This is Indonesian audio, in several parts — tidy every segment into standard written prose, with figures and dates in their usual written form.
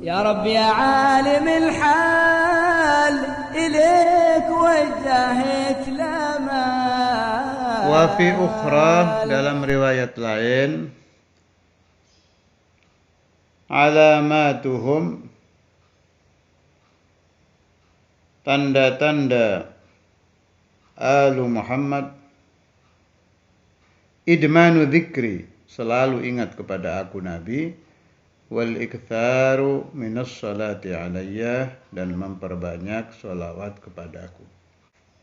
يا رب يا عالم الحال إليك وجهت لما. Wa fi ukhra, dalam riwayat lain, alamatuhum, tanda-tanda Alu Muhammad, idmanu dzikri, selalu ingat kepada aku Nabi, wal iktharu minas salati alayya, dan memperbanyak sholawat kepadaku.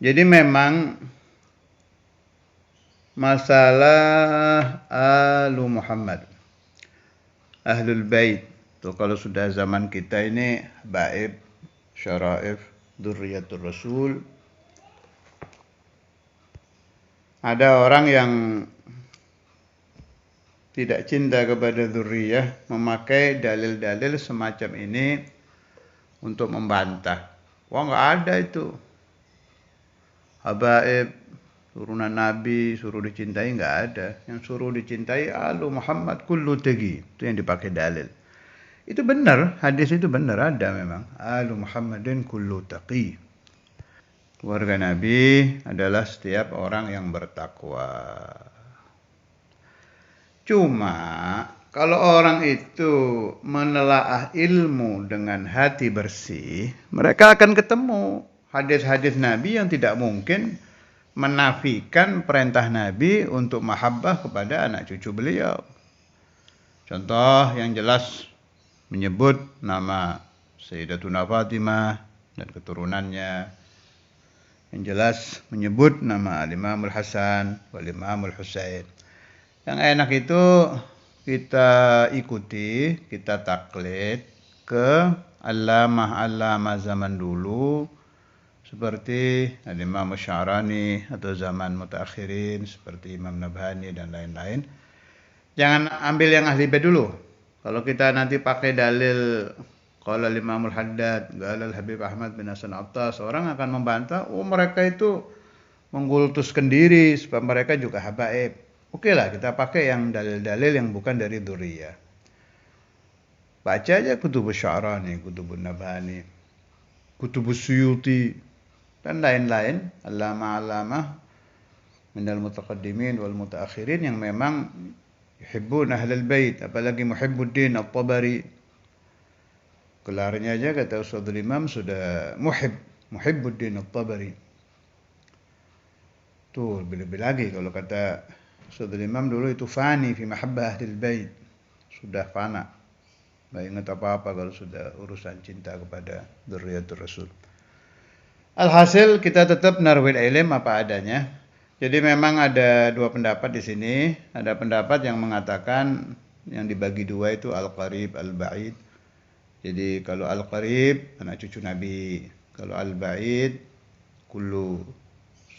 Jadi memang masalah Alu Muhammad, Ahlul Bait, tuh kalau sudah zaman kita ini Baib, Syara'if, Dzurriyyatur Rasul, ada orang yang tidak cinta kepada dzurriyyah memakai dalil-dalil semacam ini untuk membantah. Wah, nggak ada itu. Habaib, turunan Nabi, suruh dicintai, nggak ada. Yang suruh dicintai Alu Muhammad kullu taqi. Itu yang dipakai dalil. Itu benar, hadis itu benar, ada memang. Alu Muhammadin kullu taqi. Keluarga Nabi adalah setiap orang yang bertakwa. Cuma kalau orang itu menelaah ilmu dengan hati bersih, mereka akan ketemu hadis-hadis Nabi yang tidak mungkin menafikan perintah Nabi untuk mahabbah kepada anak cucu beliau. Contoh yang jelas menyebut nama Sayyidatuna Fatimah dan keturunannya. Yang jelas menyebut nama Al-Imamul Hasan wal Imamul Husain. Yang enak itu kita ikuti, kita taklid ke allamah-allamah zaman dulu seperti Imam Sya'rani atau zaman mutaakhirin seperti Imam Nabhani dan lain-lain. Jangan ambil yang ahli bait dulu. Kalau kita nanti pakai dalil qala Imamul Haddad, qala Habib Ahmad bin Hasan Attas, orang akan membantah, oh mereka itu mengkultuskan diri sebab mereka juga habaib. Oke lah, kita pakai yang dalil-dalil yang bukan dari dzurriyyah. Baca aja Kutubus Sya'rani, Kutubus Nabhani, Kutubus Suyuti, dan lain-lain, allamah-allamah minal mutaqaddimin wal mutaakhirin yang memang yuhibbun ahlal bait, apalagi Muhibbuddin At-Tabari. Gelarnya aja kata Ustadzul Imam sudah Muhibbuddin At-Tabari. Tuh, lebih-lebih lagi kalau kata Ustadzul Imam dulu itu fani fi mahabbah ahlil bait. Sudah fana. Nggak ingat apa-apa kalau sudah urusan cinta kepada dzurriyyatur Rasul. Alhasil kita tetap narwil ilm apa adanya. Jadi memang ada dua pendapat di sini. Ada pendapat yang mengatakan yang dibagi dua itu al-qarib, al-ba'id. Jadi kalau al-qarib anak cucu Nabi. Kalau al-ba'id kullu,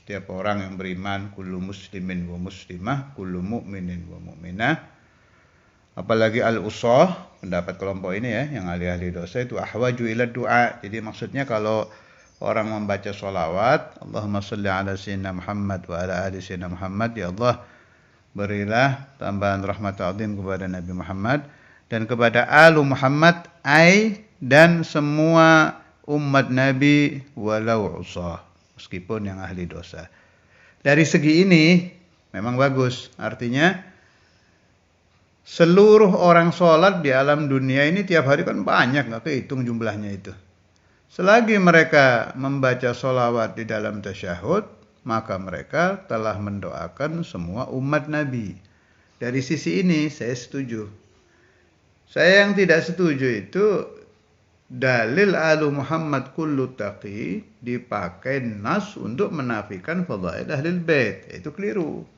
setiap orang yang beriman, kullu muslimin wa muslimah, kullu mu'minin wa mu'minah. Apalagi al-usah, pendapat kelompok ini ya, yang ahli-ahli dosa itu ahwaju ila du'a. Jadi maksudnya kalau orang membaca sholawat, Allahumma salli ala sayyidina Muhammad wa ala ali sayyidina Muhammad, ya Allah berilah tambahan rahmat azim kepada Nabi Muhammad dan kepada Alu Muhammad dan semua umat Nabi walau usah, meskipun yang ahli dosa. Dari segi ini memang bagus. Artinya seluruh orang sholat di alam dunia ini tiap hari kan banyak, nggak kehitung jumlahnya itu. Selagi mereka membaca sholawat di dalam tasyahud, maka mereka telah mendoakan semua umat Nabi. Dari sisi ini saya setuju. Saya yang tidak setuju itu dalil Alu Muhammad kullu taqi dipakai nas untuk menafikan fadhail ahlil bait. Itu keliru.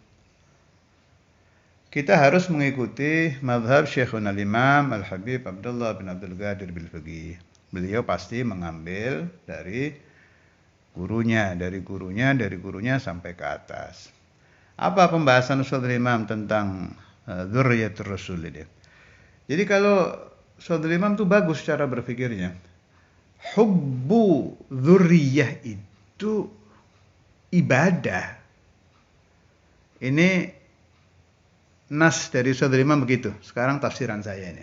Kita harus mengikuti mazhab Syekhuna al-Imam Al-Habib Abdullah bin Abdul Qadir Bil-Fiqih. Beliau pasti mengambil dari gurunya sampai ke atas. Apa pembahasan Ustadzul Imam tentang dzurriyyatur Rasul ini? Jadi kalau Ustadzul Imam itu bagus cara berpikirnya. Hubbu dzurriyyah itu ibadah. Ini nas dari Ustadzul Imam begitu. Sekarang tafsiran saya ini.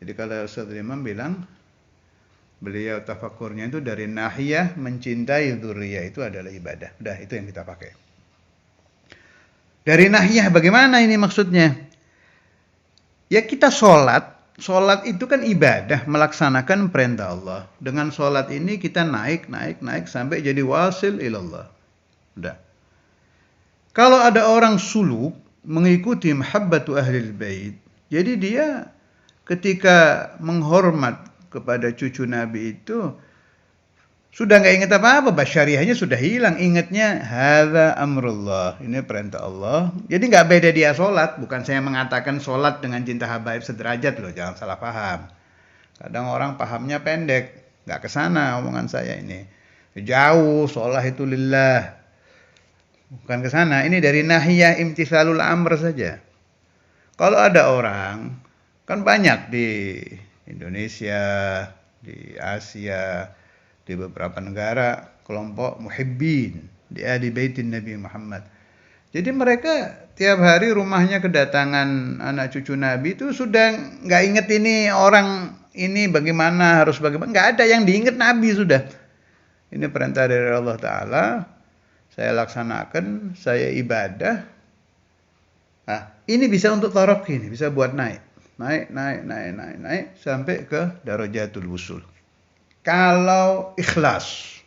Jadi kalau Ustaz Imam bilang, beliau tafakurnya itu dari nahiyah mencintai dzurriyyah itu adalah ibadah. Udah, itu yang kita pakai. Dari nahiyah bagaimana ini maksudnya? Ya kita sholat. Sholat itu kan ibadah, melaksanakan perintah Allah. Dengan sholat ini kita naik sampai jadi wasil ilallah. Udah. Kalau ada orang suluk mengikuti mahabbatu ahlil bait, jadi dia ketika menghormat kepada cucu Nabi itu sudah nggak ingat apa-apa, basyariahnya sudah hilang, ingatnya hadza amrullah, ini perintah Allah. Jadi nggak beda dia sholat, bukan saya mengatakan sholat dengan cinta habaib sederajat loh, jangan salah paham. Kadang orang pahamnya pendek, nggak kesana omongan saya ini. Jauh, sholat itu lillah, bukan kesana. Ini dari nahiyah imtithalul amr saja. Kalau ada orang, kan banyak di Indonesia, di Asia, di beberapa negara, kelompok muhibbin di ahli baitin Nabi Muhammad. Jadi mereka tiap hari rumahnya kedatangan anak cucu Nabi itu sudah nggak inget ini orang ini bagaimana, harus bagaimana. Nggak ada yang diinget Nabi sudah. Ini perintah dari Allah Ta'ala. Saya laksanakan, saya ibadah. Nah, ini bisa untuk taraqi, ini bisa buat naik sampai ke darajatul wusul. Kalau ikhlas,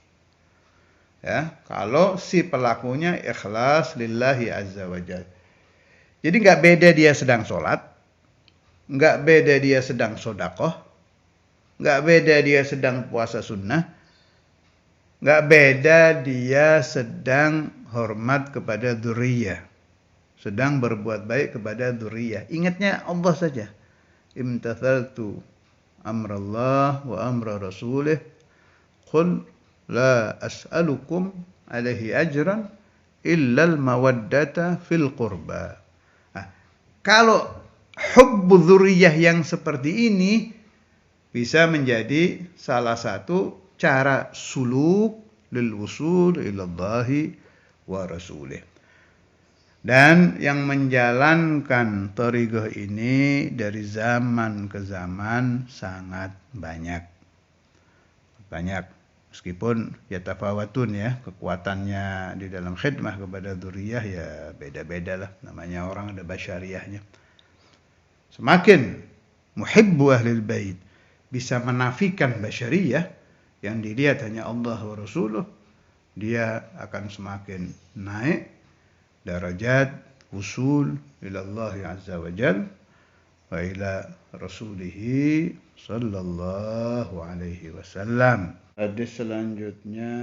ya, kalau si pelakunya ikhlas lillahi azza wajalla. Jadi nggak beda dia sedang sholat, nggak beda dia sedang sodakoh, nggak beda dia sedang puasa sunnah, nggak beda dia sedang hormat kepada dzurriyyah, sedang berbuat baik kepada dzurriyyah. Ingatnya Allah saja. Imtathaltu amrallah wa amra rasulih qul la as'alukum alaihi ajran illal mawaddata fil qurba. Nah, kalau hubbu dzurriyyah yang seperti ini bisa menjadi salah satu cara suluk lil wusul ilallahi wa rasulih. Dan yang menjalankan thariqah ini dari zaman ke zaman sangat banyak. Meskipun ya tafawatun ya, kekuatannya di dalam khidmah kepada dzurriyyah ya beda-beda lah. Namanya orang ada basyariahnya. Semakin muhibbu ahlil bait bisa menafikan basyariyah yang dilihat hanya Allah wa Rasuluh, dia akan semakin naik darajat usul ila Allah azza wa jal wa ila rasulih sallallahu alaihi wasallam. Hadis selanjutnya